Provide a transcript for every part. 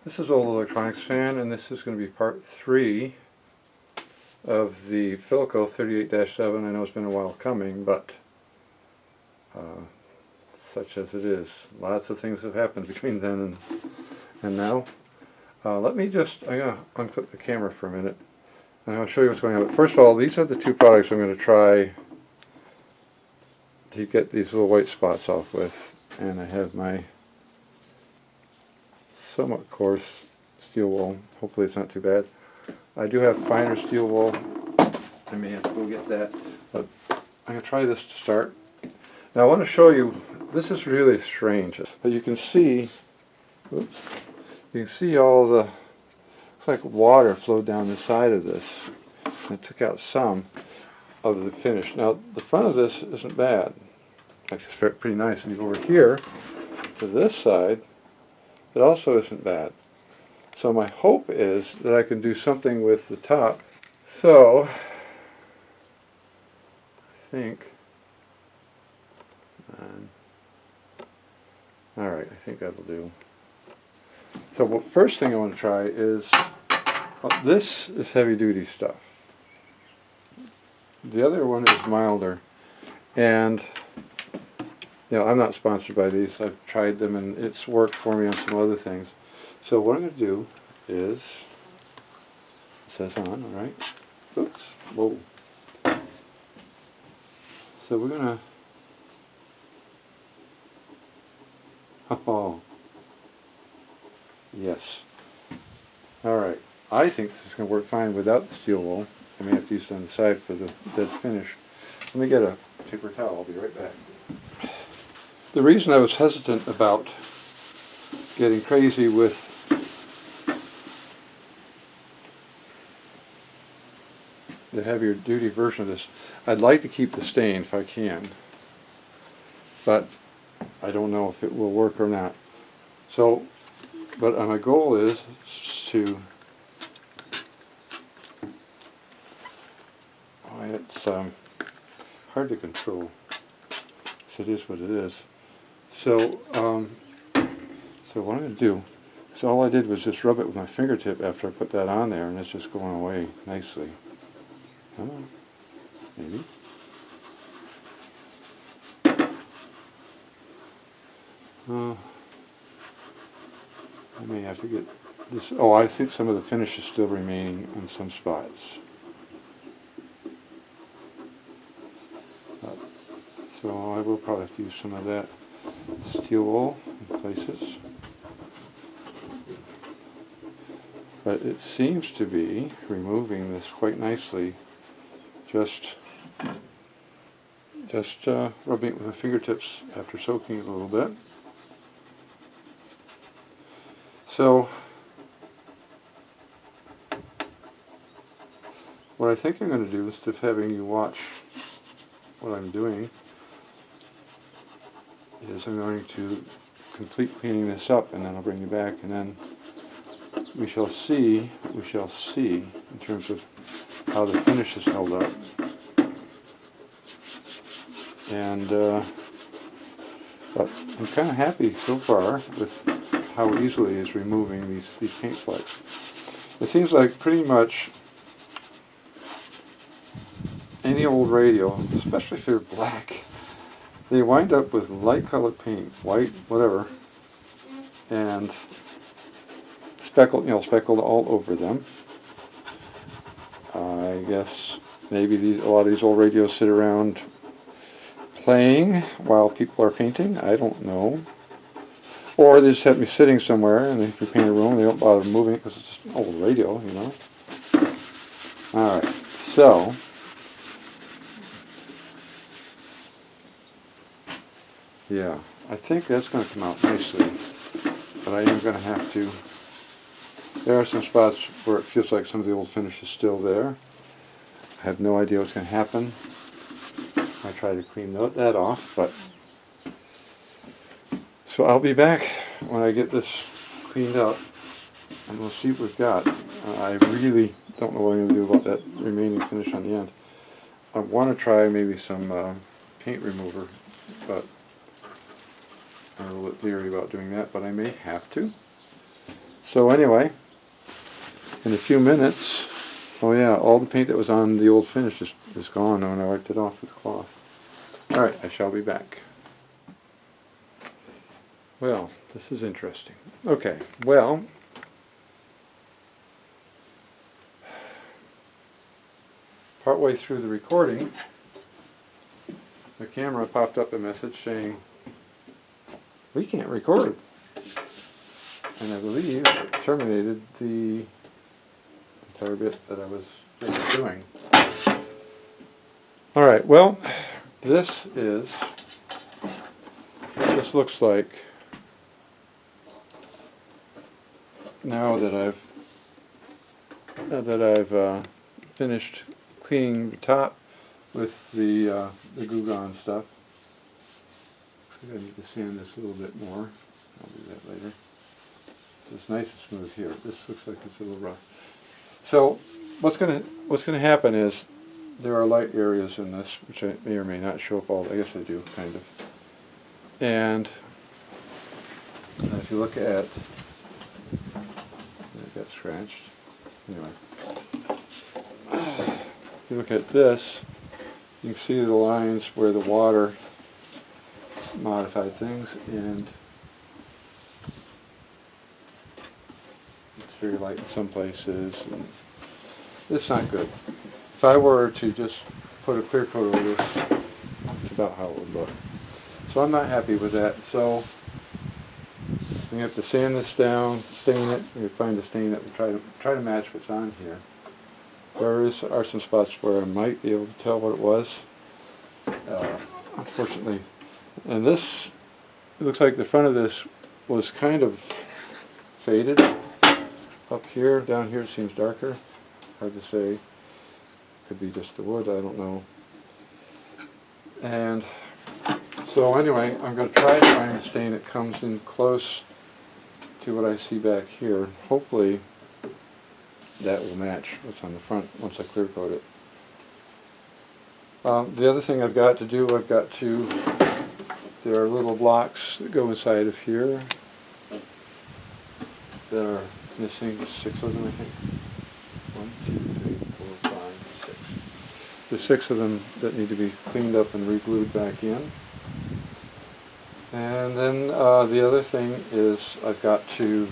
This is Old Electronics Fan, and this is going to be part 3 of the Philco 38-7. I know it's been a while coming, but such as it is. Lots of things have happened between then and now. I'm going to unclip the camera for a minute, and I'll show you what's going on. But first of all, these are the two products I'm going to try to get these little white spots off with. And I have my somewhat coarse steel wool. Hopefully it's not too bad. I do have finer steel wool. I may have to go get that, but I'm going to try this to start. Now I want to show you, this is really strange, but you can see, oops, you can see all the, looks like water flowed down the side of this, and it took out some of the finish. Now the front of this isn't bad, actually it's pretty nice, and over here to this side, it also isn't bad. So my hope is that I can do something with the top. So I think, alright, I think that'll do. So the first thing I want to try is, well, this is heavy duty stuff. The other one is milder, and I'm not sponsored by these. I've tried them and it's worked for me on some other things. So what I'm going to do is, it says on, alright, oops, whoa. So we're going to, oh, yes. Alright, I think this is going to work fine without the steel wool. I may have to use it on the side for the dead finish. Let me get a paper towel, I'll be right back. The reason I was hesitant about getting crazy with the heavier duty version of this, I'd like to keep the stain if I can, but I don't know if it will work or not. So, but my goal is to, it's hard to control, so it is what it is. So, so what I'm going to do, so all I did was just rub it with my fingertip after I put that on there, and it's just going away nicely. Come on, maybe. I may have to get this, oh, I think some of the finish is still remaining in some spots. So I will probably have to use some of that steel wool in places. But it seems to be removing this quite nicely, just rubbing it with my fingertips after soaking it a little bit. So what I think I'm going to do, instead of having you watch what I'm doing, is I'm going to complete cleaning this up, and then I'll bring you back, and then we shall see in terms of how the finish is held up. And but I'm kind of happy so far with how easily it's removing these paint flecks. It seems like pretty much any old radio, especially if they're black, they wind up with light colored paint, white, whatever, and speckled all over them. I guess maybe a lot of these old radios sit around playing while people are painting. I don't know. Or they just have me sitting somewhere and they paint a room and they don't bother moving it because it's just an old radio, Alright, so yeah, I think that's going to come out nicely, but I am going to have to, there are some spots where it feels like some of the old finish is still there. I have no idea what's going to happen. I try to clean that off, but, so I'll be back when I get this cleaned up, and we'll see what we've got. I really don't know what I'm going to do about that remaining finish on the end. I want to try maybe some paint remover, but I'm a little bit leery about doing that, but I may have to. So anyway, in a few minutes, oh yeah, all the paint that was on the old finish is gone when I wiped it off with cloth. Alright, I shall be back. Well, this is interesting. Okay, well, partway through the recording, the camera popped up a message saying, we can't record. And I believe it terminated the entire bit that I was doing. Alright, well, this looks like, now that I've finished cleaning the top with the Goo Gone stuff. I think I need to sand this a little bit more. I'll do that later. It's nice and smooth here. This looks like it's a little rough. So what's gonna happen is there are light areas in this which I may or may not show up all. I guess I do, kind of. And if you look at, I got scratched. Anyway, if you look at this, you can see the lines where the water modified things, and it's very light in some places, and it's not good. If I were to just put a clear coat over this, that's about how it would look. So I'm not happy with that, so we have to sand this down, stain it, we find a stain that will try to match what's on here. There are some spots where I might be able to tell what it was, unfortunately. And this, it looks like the front of this was kind of faded. Up here, down here it seems darker. Hard to say. Could be just the wood, I don't know. And so anyway, I'm going to try to find a stain that comes in close to what I see back here. Hopefully that will match what's on the front once I clear coat it. The other thing I've got to do, there are little blocks that go inside of here that are missing, 6 of them I think. 1, 2, 3, 4, 5, 6. There's 6 of them that need to be cleaned up and re-glued back in. And then the other thing is I've got to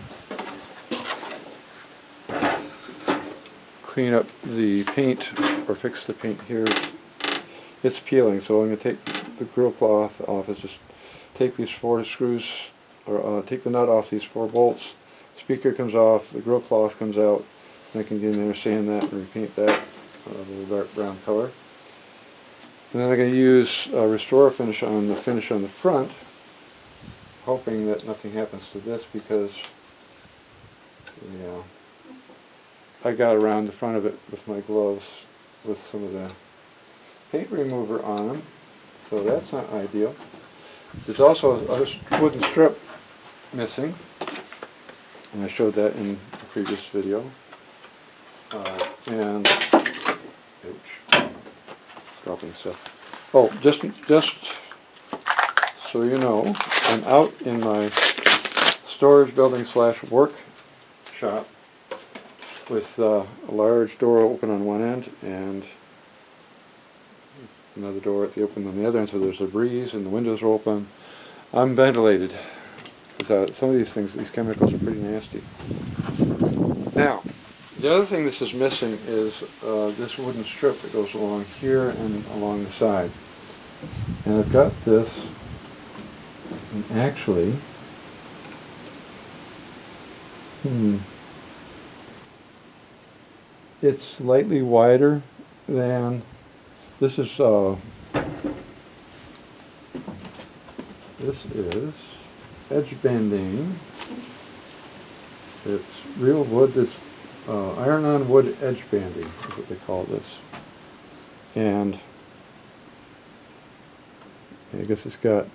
clean up the paint, or fix the paint here. It's peeling, so I'm going to take the grill cloth off. It's just take these 4 screws, or take the nut off these 4 bolts. Speaker comes off, the grill cloth comes out, and I can get in there, sand that, and repaint that a little dark brown color. And then I'm going to use Restore Finish on the front, hoping that nothing happens to this, because I got around the front of it with my gloves with some of the paint remover on them, so that's not ideal. There's also a wooden strip missing, and I showed that in the previous video. And ouch, dropping stuff. Oh, just so you know, I'm out in my storage building / work shop with a large door open on one end and another door at the open on the other end, so there's a breeze and the windows are open. I'm ventilated, because some of these things, these chemicals are pretty nasty. Now, the other thing this is missing is this wooden strip that goes along here and along the side. And I've got this, and actually, it's slightly wider than, this is edge banding. It's real wood, it's iron-on wood edge banding is what they call this. And I guess it's got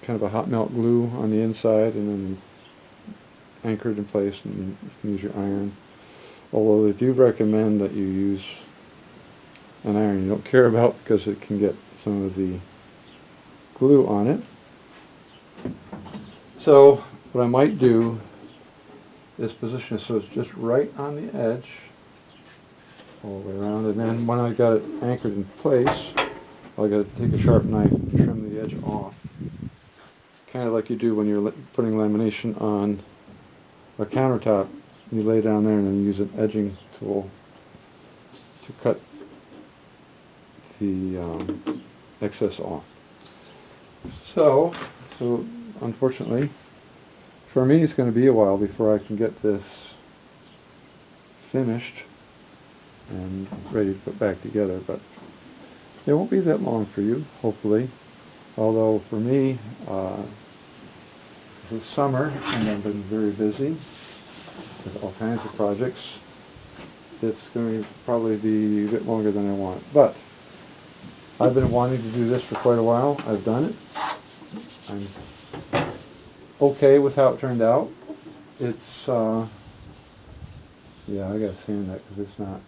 kind of a hot melt glue on the inside and then anchored in place, and you can use your iron. Although they do recommend that you use an iron you don't care about, because it can get some of the glue on it. So what I might do is positioned so it's just right on the edge, all the way around, and then when I got it anchored in place, I got to take a sharp knife and trim the edge off. Kind of like you do when you're putting lamination on a countertop. You lay down there and then use an edging tool to cut the excess off. So unfortunately, for me it's going to be a while before I can get this finished and ready to put back together, but it won't be that long for you, hopefully. Although for me, it's summer and I've been very busy with all kinds of projects. It's going to probably be a bit longer than I want. But I've been wanting to do this for quite a while. I've done it. I'm okay with how it turned out. It's, yeah, I gotta sand that because it's not.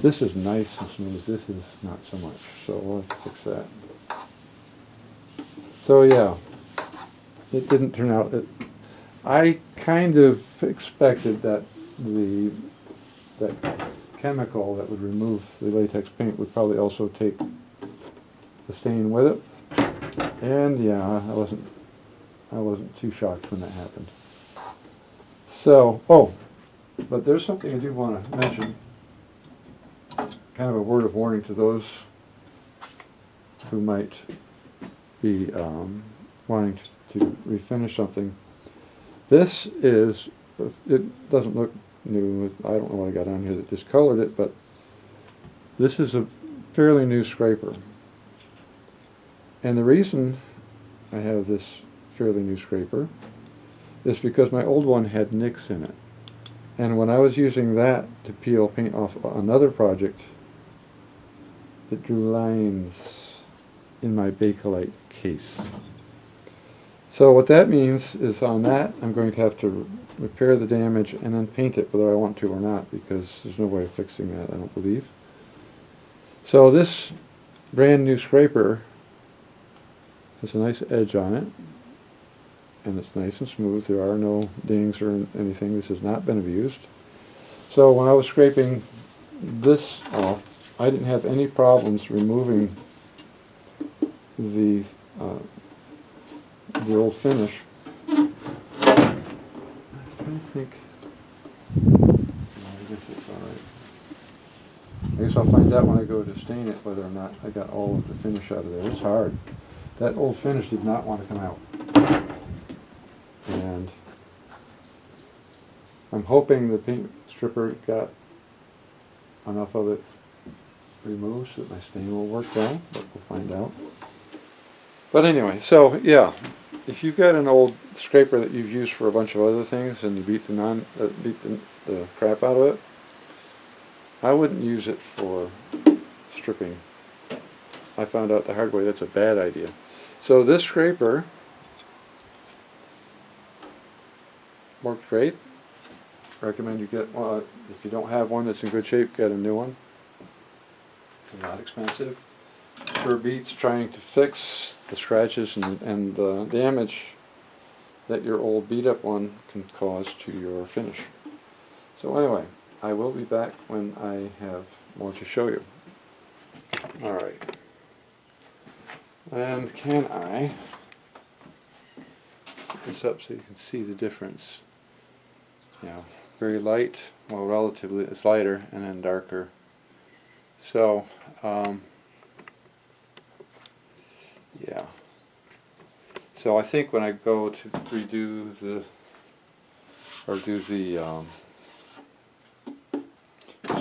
This is nice and smooth. This is not so much. So we'll have to fix that. So yeah, it didn't turn out. I kind of expected that that chemical that would remove the latex paint would probably also take the stain with it. And yeah, I wasn't too shocked when that happened. So, oh, but there's something I do want to mention. Kind of a word of warning to those who might be wanting to refinish something. This is, it doesn't look new. I don't know what I got on here that discolored it, but this is a fairly new scraper. And the reason I have this fairly new scraper is because my old one had nicks in it. And when I was using that to peel paint off another project, it drew lines in my Bakelite case. So what that means is on that I'm going to have to repair the damage and then paint it whether I want to or not, because there's no way of fixing that, I don't believe. So this brand new scraper has a nice edge on it, and it's nice and smooth. There are no dings or anything. This has not been abused. So when I was scraping this off, I didn't have any problems removing the old finish. I'm trying to think. I guess it's alright. I guess I'll find out when I go to stain it whether or not I got all of the finish out of there. It's hard. That old finish did not want to come out. And I'm hoping the paint stripper got enough of it removed so that my stain will work well, but we'll find out. But anyway, so yeah, if you've got an old scraper that you've used for a bunch of other things and you beat the crap out of it, I wouldn't use it for stripping. I found out the hard way that's a bad idea. So this scraper worked great. Recommend you get one. If you don't have one that's in good shape, get a new one. It's not expensive. Sure beats trying to fix the scratches and the damage that your old beat up one can cause to your finish. So anyway, I will be back when I have more to show you. Alright. And can I put this up so you can see the difference? Yeah, very light, well relatively, it's lighter and then darker. So, yeah. So I think when I go to redo the, or do the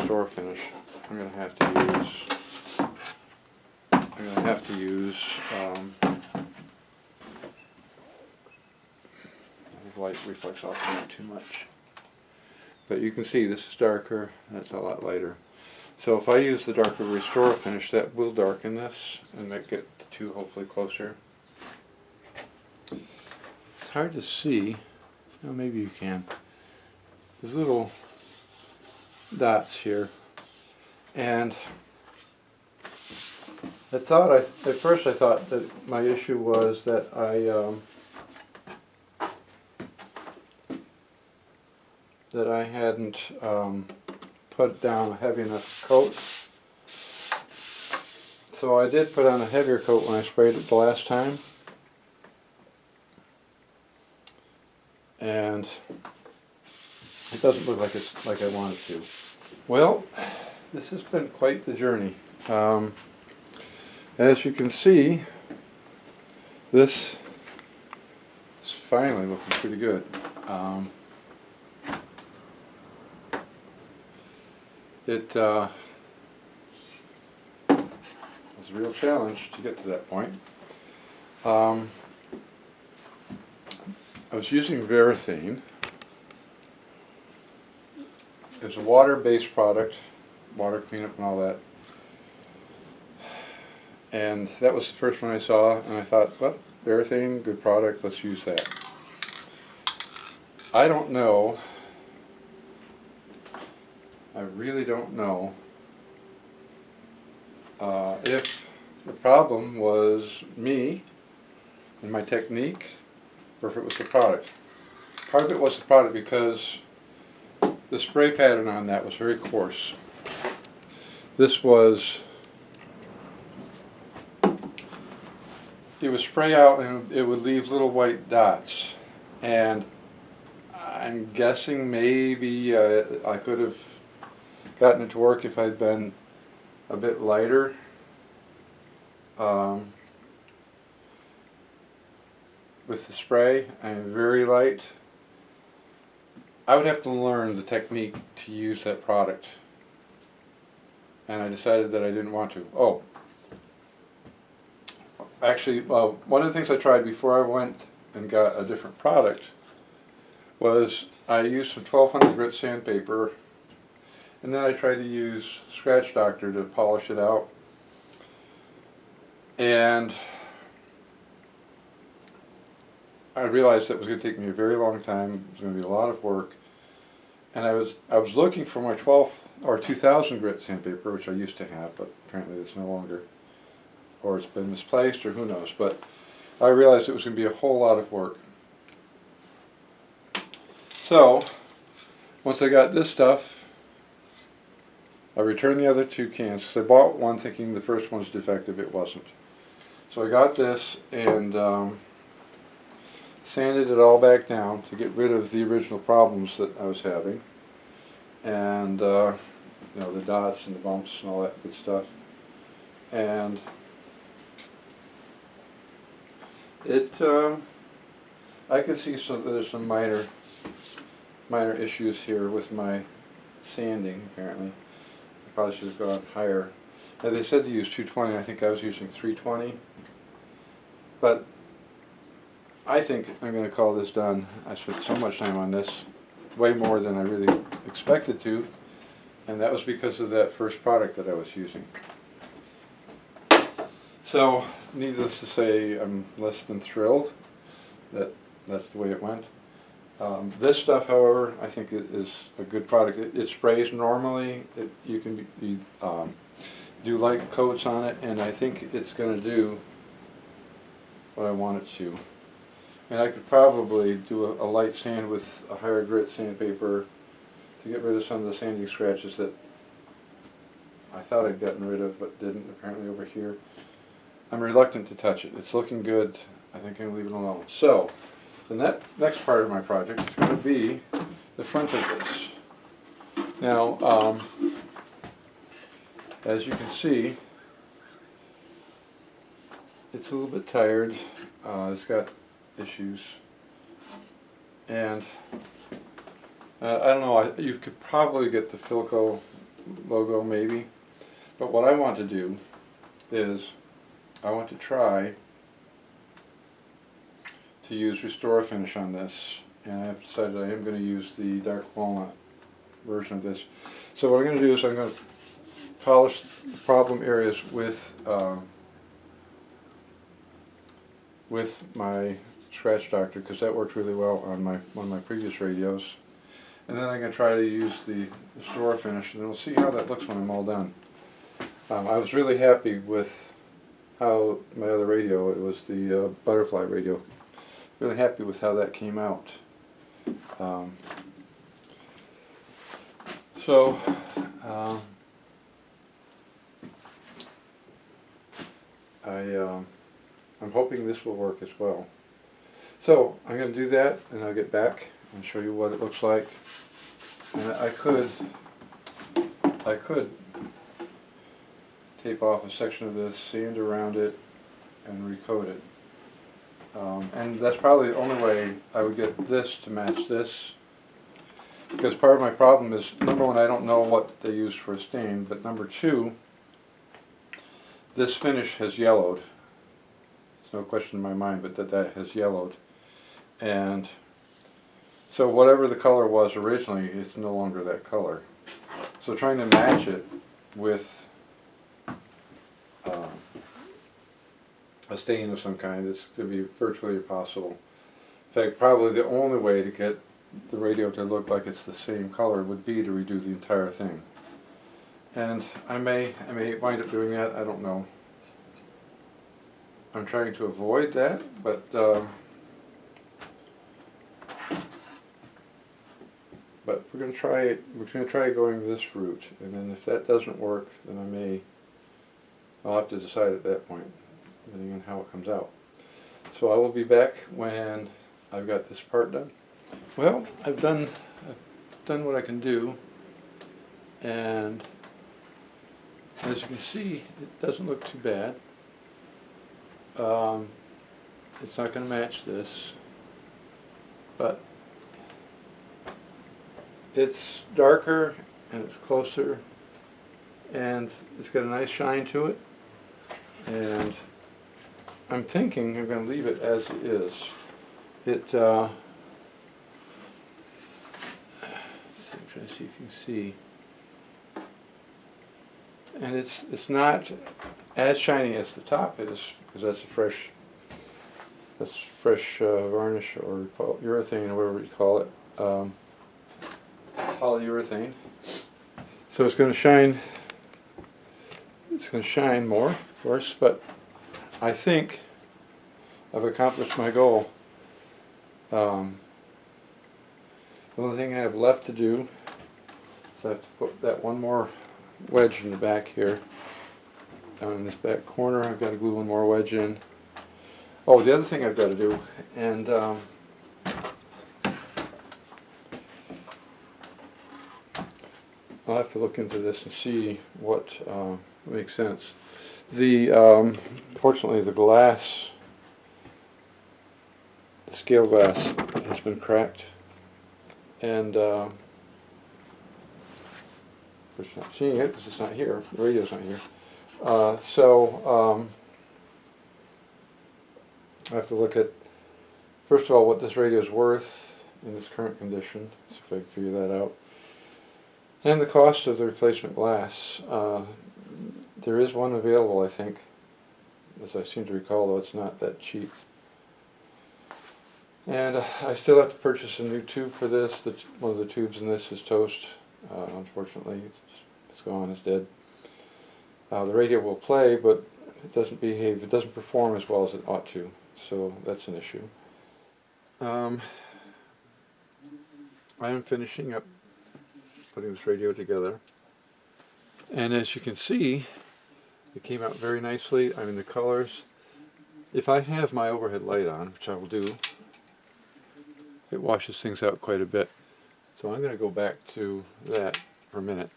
store finish, I'm going to have to use light reflects off of it too much. But you can see this is darker, that's a lot lighter. So if I use the darker restore finish, that will darken this and make it the two hopefully closer. It's hard to see. Well, maybe you can. There's little dots here, and at first I thought that my issue was that that I hadn't put down a heavy enough coat. So I did put on a heavier coat when I sprayed it the last time. And it doesn't look like it's like I want it to. Well, this has been quite the journey. As you can see, this is finally looking pretty good. It was a real challenge to get to that point. I was using Varathane. It's a water-based product, water cleanup and all that. And that was the first one I saw, and I thought, well, Varathane, good product, let's use that. I don't know, I really don't know if the problem was me and my technique, or if it was the product. Part of it was the product because the spray pattern on that was very coarse. This was, it would spray out and it would leave little white dots. And I'm guessing maybe I could have gotten it to work if I'd been a bit lighter. With the spray, I'm very light. I would have to learn the technique to use that product. And I decided that I didn't want to. Oh, actually, one of the things I tried before I went and got a different product was I used some 1200 grit sandpaper, and then I tried to use Scratch Doctor to polish it out. And I realized that was going to take me a very long time. It was going to be a lot of work. And I was looking for my 12 or 2000 grit sandpaper, which I used to have, but apparently it's no longer, or it's been misplaced, or who knows. But I realized it was going to be a whole lot of work. So once I got this stuff, I returned the other two cans, because I bought one thinking the first one was defective. It wasn't. So I got this and sanded it all back down to get rid of the original problems that I was having, and you know, the dots and the bumps and all that good stuff. And it, I can see there's some minor issues here with my sanding. Apparently, I probably should have gone higher. Now, they said to use 220. I think I was using 320, but I think I'm going to call this done. I spent so much time on this, way more than I really expected to, and that was because of that first product that I was using. So, needless to say, I'm less than thrilled that that's the way it went. This stuff, however, I think is a good product. It sprays normally. You can do light coats on it, and I think it's going to do what I want it to. And I could probably do a light sand with a higher grit sandpaper to get rid of some of the sanding scratches that I thought I'd gotten rid of but didn't, apparently over here. I'm reluctant to touch it. It's looking good. I think I'm going to leave it alone. So, the next part of my project is going to be the front of this. Now, as you can see, it's a little bit tired. It's got issues, and I don't know, you could probably get the Philco logo maybe, but what I want to do is I want to try to use Restore Finish on this, and I've decided I am going to use the dark walnut version of this. So what I'm going to do is I'm going to polish the problem areas with my Scratch Doctor, because that worked really well on one of my previous radios. And then I'm going to try to use the Restore Finish, and we'll see how that looks when I'm all done. I was really happy with how my other radio, it was the butterfly radio, really happy with how that came out. So, I'm hoping this will work as well. So I'm going to do that, and I'll get back and show you what it looks like. And I could tape off a section of this, sand around it, and recoat it. And that's probably the only way I would get this to match this. Because part of my problem is, number one, I don't know what they used for a stain, but number two, this finish has yellowed. There's no question in my mind but that has yellowed. And so whatever the color was originally, it's no longer that color. So trying to match it with a stain of some kind is going to be virtually impossible. In fact, probably the only way to get the radio to look like it's the same color would be to redo the entire thing. And I may wind up doing that, I don't know. I'm trying to avoid that, but we're going to try it. We're going to try going this route, and then if that doesn't work, then I'll have to decide at that point, depending on how it comes out. So I will be back when I've got this part done. Well, I've done what I can do, and as you can see, it doesn't look too bad. It's not going to match this, but it's darker and it's closer, and it's got a nice shine to it, and I'm thinking I'm going to leave it as it is. I'm trying to see if you can see, and it's not as shiny as the top is, because that's fresh varnish or urethane or whatever you call it, polyurethane. So it's going to shine. It's going to shine more, of course, but I think I've accomplished my goal. The only thing I have left to do is I have to put that one more wedge in the back here. Down in this back corner, I've got to glue one more wedge in. Oh, the other thing I've got to do, and I'll have to look into this and see what makes sense. Fortunately, the glass, the scale glass, has been cracked, and of course, you're not seeing it because it's not here. The radio's not here. So I have to look at, first of all, what this radio is worth in its current condition, see if I can figure that out, and the cost of the replacement glass. There is one available, I think, as I seem to recall, though it's not that cheap. And I still have to purchase a new tube for this. One of the tubes in this is toast. Unfortunately, it's gone, it's dead. The radio will play, but it doesn't behave, it doesn't perform as well as it ought to. So that's an issue. I am finishing up putting this radio together. And as you can see, it came out very nicely. I mean, the colors. If I have my overhead light on, which I will do, it washes things out quite a bit. So I'm going to go back to that for a minute.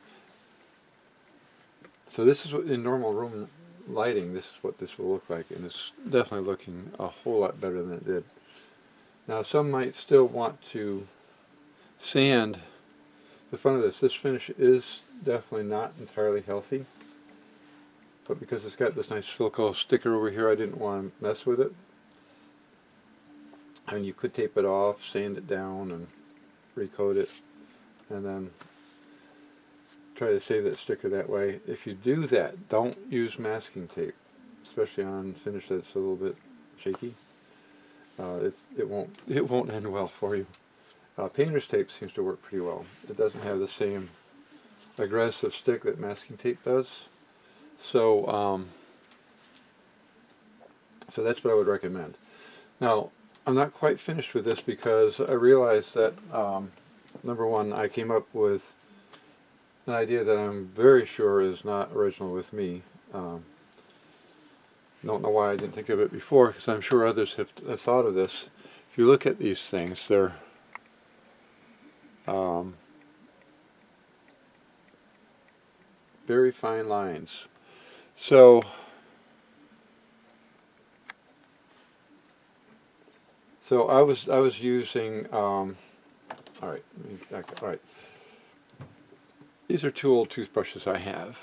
So this is what, in normal room lighting, this is what this will look like, and it's definitely looking a whole lot better than it did. Now some might still want to sand the front of this. This finish is definitely not entirely healthy, but because it's got this nice Philco sticker over here, I didn't want to mess with it. And you could tape it off, sand it down, and recoat it, and then try to save that sticker that way. If you do that, don't use masking tape, especially on finish that's a little bit shaky. It won't end well for you. Painter's tape seems to work pretty well. It doesn't have the same aggressive stick that masking tape does. So so that's what I would recommend. Now, I'm not quite finished with this because I realized that number one, I came up with an idea that I'm very sure is not original with me. Don't know why I didn't think of it before, because I'm sure others have thought of this. If you look at these things, they're very fine lines. So I was using all right. Let me back up. All right. These are two old toothbrushes I have.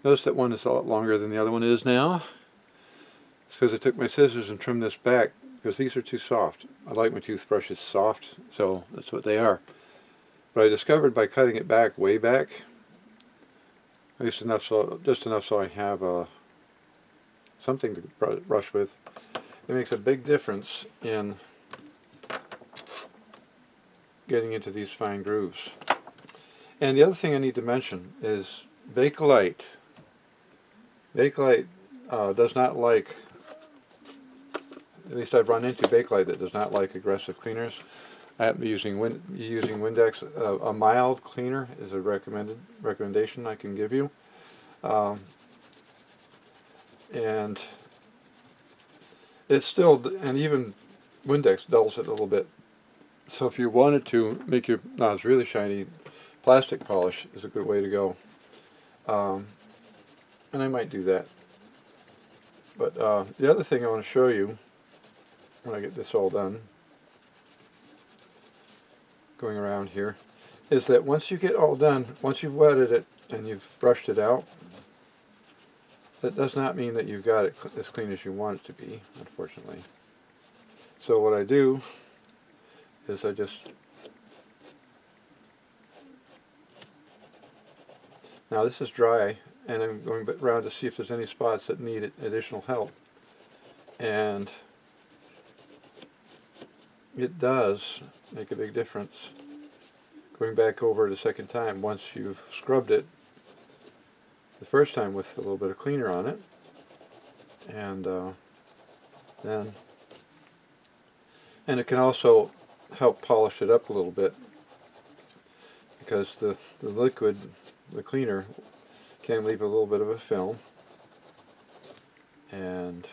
Notice that one is a lot longer than the other one is now. It's because I took my scissors and trimmed this back because these are too soft. I like my toothbrushes soft, so that's what they are. But I discovered by cutting it back, way back, at least enough so, just enough so I have something to brush with, it makes a big difference in getting into these fine grooves. And the other thing I need to mention is Bakelite. Bakelite does not like, at least I've run into Bakelite that does not like aggressive cleaners. I happen to be using Windex. A mild cleaner is a recommendation I can give you. And it's still, and even Windex dulls it a little bit. So if you wanted to make your knives really shiny, plastic polish is a good way to go. And I might do that. But the other thing I want to show you when I get this all done, going around here, is that once you get all done, once you've wetted it and you've brushed it out, that does not mean that you've got it as clean as you want it to be, unfortunately. So what I do is I just, now this is dry, and I'm going around to see if there's any spots that need additional help. And it does make a big difference. Going back over it a second time, once you've scrubbed it the first time with a little bit of cleaner on it, and it can also help polish it up a little bit, because the liquid, the cleaner, can leave a little bit of a film. And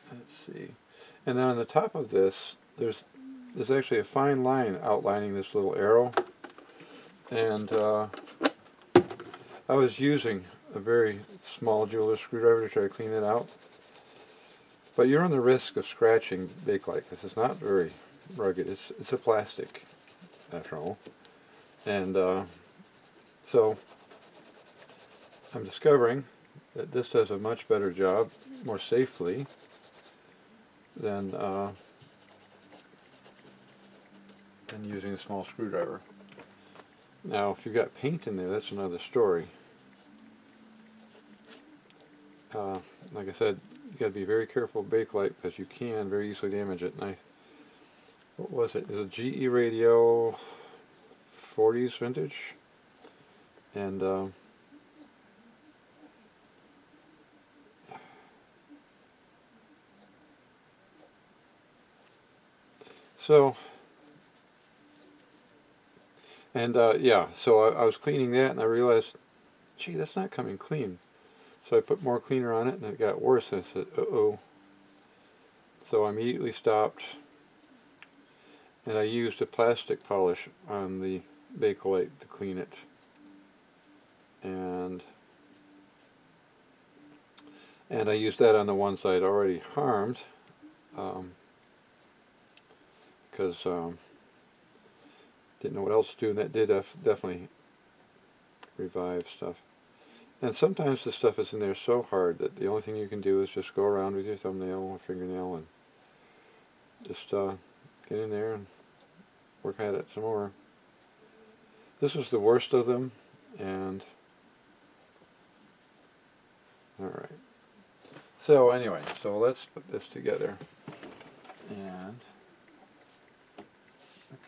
let's see, and then on the top of this there's actually a fine line outlining this little arrow, and I was using a very small jeweler's screwdriver to try to clean it out, but you're on the risk of scratching Bakelite because it's not very rugged. It's a plastic after all, and so I'm discovering that this does a much better job, more safely, than using a small screwdriver. Now, if you've got paint in there, that's another story. Like I said, you got to be very careful with Bakelite because you can very easily damage it. And what was it? It was a GE Radio 40s vintage, and yeah, so I was cleaning that and I realized, gee, that's not coming clean. So I put more cleaner on it and it got worse. I said, uh-oh. So I immediately stopped, and I used a plastic polish on the Bakelite to clean it. And I used that on the ones I'd already harmed, because didn't know what else to do, and that did definitely revive stuff. And sometimes the stuff is in there so hard that the only thing you can do is just go around with your thumbnail or fingernail and just get in there and work at it some more. This was the worst of them, and alright. So anyway, so let's put this together. And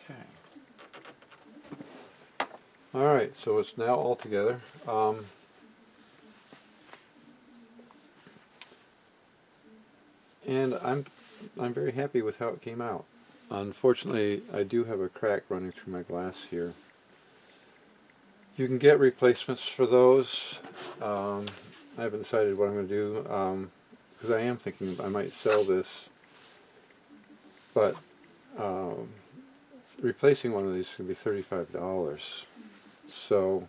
okay. Alright, so it's now all together. And I'm very happy with how it came out. unfortunately I do have a crack running through my glass here. You can get replacements for those. I haven't decided what I'm going to do, because I am thinking I might sell this, but replacing one of these is going to be $35. So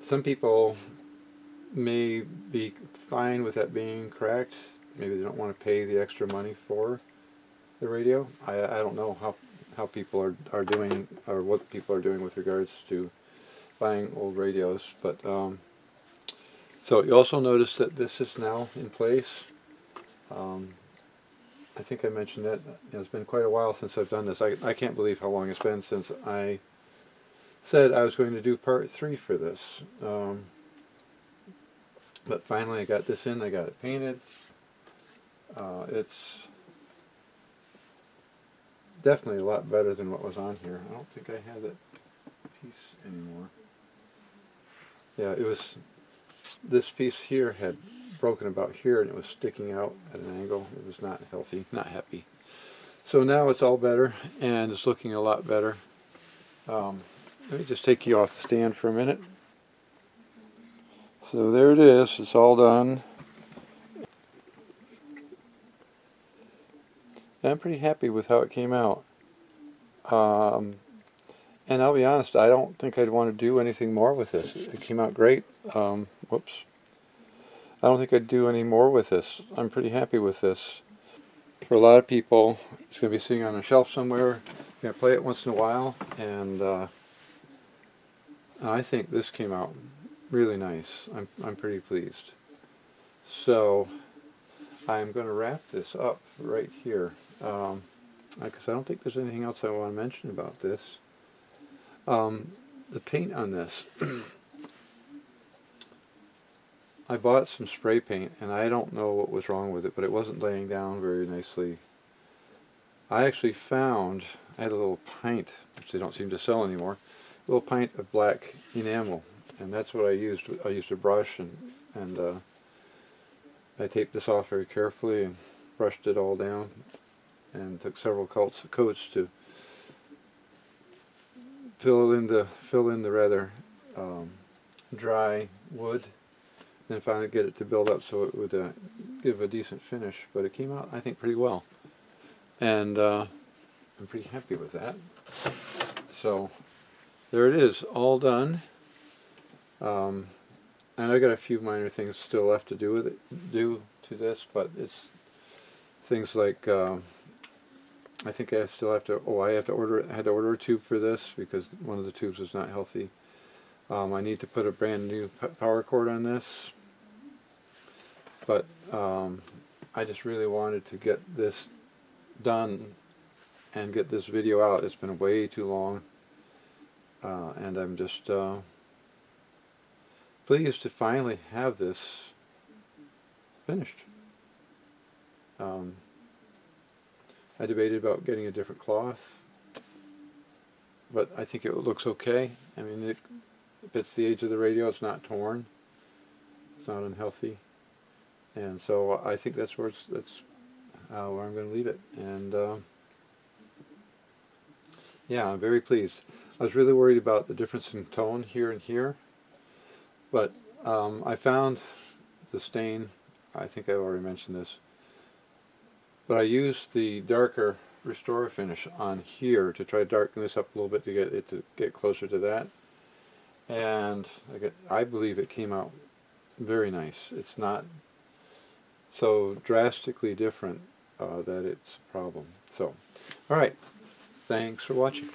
some people may be fine with that being cracked. Maybe they don't want to pay the extra money for the radio. I don't know how people are doing, or what people are doing with regards to buying old radios, but so you also notice that this is now in place. I think I mentioned that it's been quite a while since I've done this. I can't believe how long it's been since I said I was going to do part 3 for this. But finally I got this in, I got it painted. It's definitely a lot better than what was on here. I don't think I have that piece anymore. Yeah, it was, this piece here had broken about here and it was sticking out at an angle. It was not healthy, not happy. So now it's all better and it's looking a lot better. Let me just take you off the stand for a minute. So there it is, it's all done. I'm pretty happy with how it came out. And I'll be honest, I don't think I'd want to do anything more with this. It came out great. Whoops. I don't think I'd do any more with this. I'm pretty happy with this. For a lot of people, it's going to be sitting on a shelf somewhere. You're going to play it once in a while, and I think this came out really nice. I'm pretty pleased. So I'm going to wrap this up right here, because I don't think there's anything else I want to mention about this. The paint on this, I bought some spray paint and I don't know what was wrong with it, but it wasn't laying down very nicely. I actually found, I had a little pint, which they don't seem to sell anymore, a little pint of black enamel, and that's what I used. I used a brush and I taped this off very carefully and brushed it all down and took several coats to fill in the rather dry wood, then finally get it to build up so it would give a decent finish. But it came out, I think, pretty well, and I'm pretty happy with that. So there it is, all done. And I got a few minor things still left to do to this, but it's things like I think I still have to. I had to order a tube for this because one of the tubes was not healthy. I need to put a brand new power cord on this, but I just really wanted to get this done and get this video out. It's been way too long, and I'm just pleased to finally have this finished. I debated about getting a different cloth, but I think it looks okay. I mean, it fits the age of the radio. It's not torn. It's not unhealthy, and so I think that's where where I'm going to leave it. And yeah, I'm very pleased. I was really worried about the difference in tone here and here, but I found the stain. I think I already mentioned this, but I used the darker Restore finish on here to try to darken this up a little bit to get it to get closer to that, and I believe it came out very nice. It's not so drastically different that it's a problem. So, alright, thanks for watching.